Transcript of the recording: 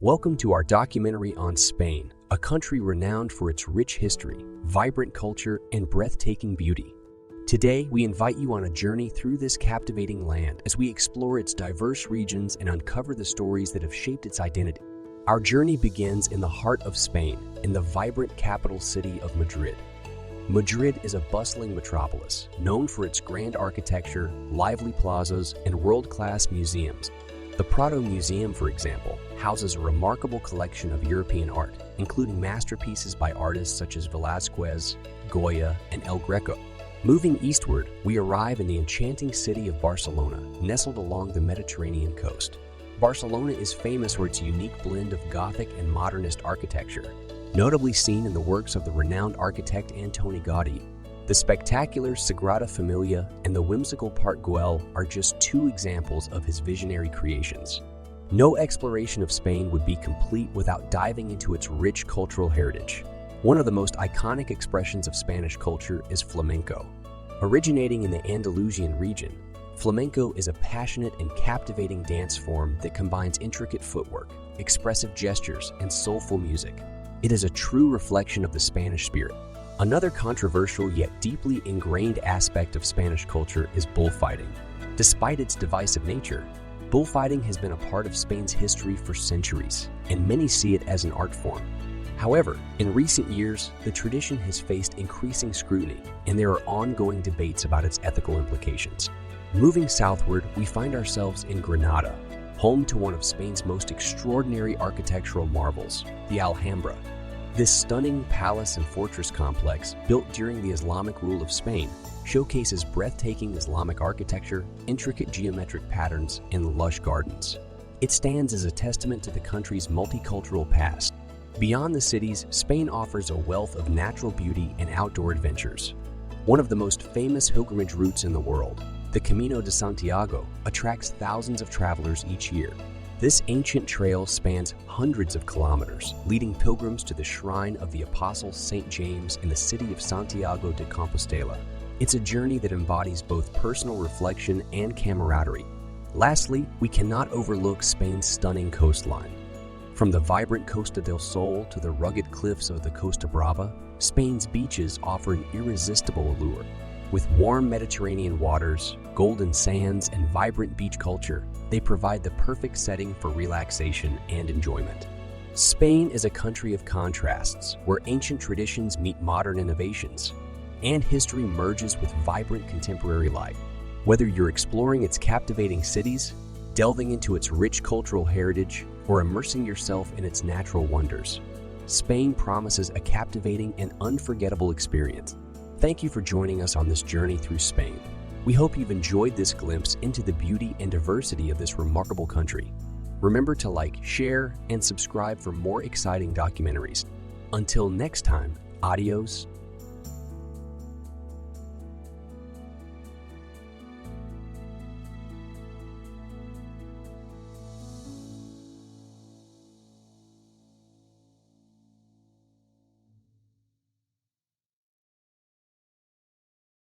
Welcome to our documentary on Spain, a country renowned for its rich history, vibrant culture, and breathtaking beauty. Today, we invite you on a journey through this captivating land as we explore its diverse regions and uncover the stories that have shaped its identity. Our journey begins in the heart of Spain, in the vibrant capital city of Madrid. Madrid is a bustling metropolis, known for its grand architecture, lively plazas, and world-class museums. The Prado Museum, for example, houses a remarkable collection of European art, including masterpieces by artists such as Velázquez, Goya, and El Greco. Moving eastward, we arrive in the enchanting city of Barcelona, nestled along the Mediterranean coast. Barcelona is famous for its unique blend of Gothic and modernist architecture, notably seen in the works of the renowned architect Antoni Gaudí. The spectacular Sagrada Familia and the whimsical Park Güell are just two examples of his visionary creations. No exploration of Spain would be complete without diving into its rich cultural heritage. One of the most iconic expressions of Spanish culture is flamenco. Originating in the Andalusian region, flamenco is a passionate and captivating dance form that combines intricate footwork, expressive gestures, and soulful music. It is a true reflection of the Spanish spirit. Another controversial yet deeply ingrained aspect of Spanish culture is bullfighting. Despite its divisive nature, bullfighting has been a part of Spain's history for centuries, and many see it as an art form. However, in recent years, the tradition has faced increasing scrutiny, and there are ongoing debates about its ethical implications. Moving southward, we find ourselves in Granada, home to one of Spain's most extraordinary architectural marvels, the Alhambra. This stunning palace and fortress complex, built during the Islamic rule of Spain, showcases breathtaking Islamic architecture, intricate geometric patterns, and lush gardens. It stands as a testament to the country's multicultural past. Beyond the cities, Spain offers a wealth of natural beauty and outdoor adventures. One of the most famous pilgrimage routes in the world, the Camino de Santiago, attracts thousands of travelers each year. This ancient trail spans hundreds of kilometers, leading pilgrims to the shrine of the Apostle St. James in the city of Santiago de Compostela. It's a journey that embodies both personal reflection and camaraderie. Lastly, we cannot overlook Spain's stunning coastline. From the vibrant Costa del Sol to the rugged cliffs of the Costa Brava, Spain's beaches offer an irresistible allure. With warm Mediterranean waters, golden sands, and vibrant beach culture, they provide the perfect setting for relaxation and enjoyment. Spain is a country of contrasts, where ancient traditions meet modern innovations, and history merges with vibrant contemporary life. Whether you're exploring its captivating cities, delving into its rich cultural heritage, or immersing yourself in its natural wonders, Spain promises a captivating and unforgettable experience. Thank you for joining us on this journey through Spain. We hope you've enjoyed this glimpse into the beauty and diversity of this remarkable country. Remember to like, share, and subscribe for more exciting documentaries. Until next time, adios.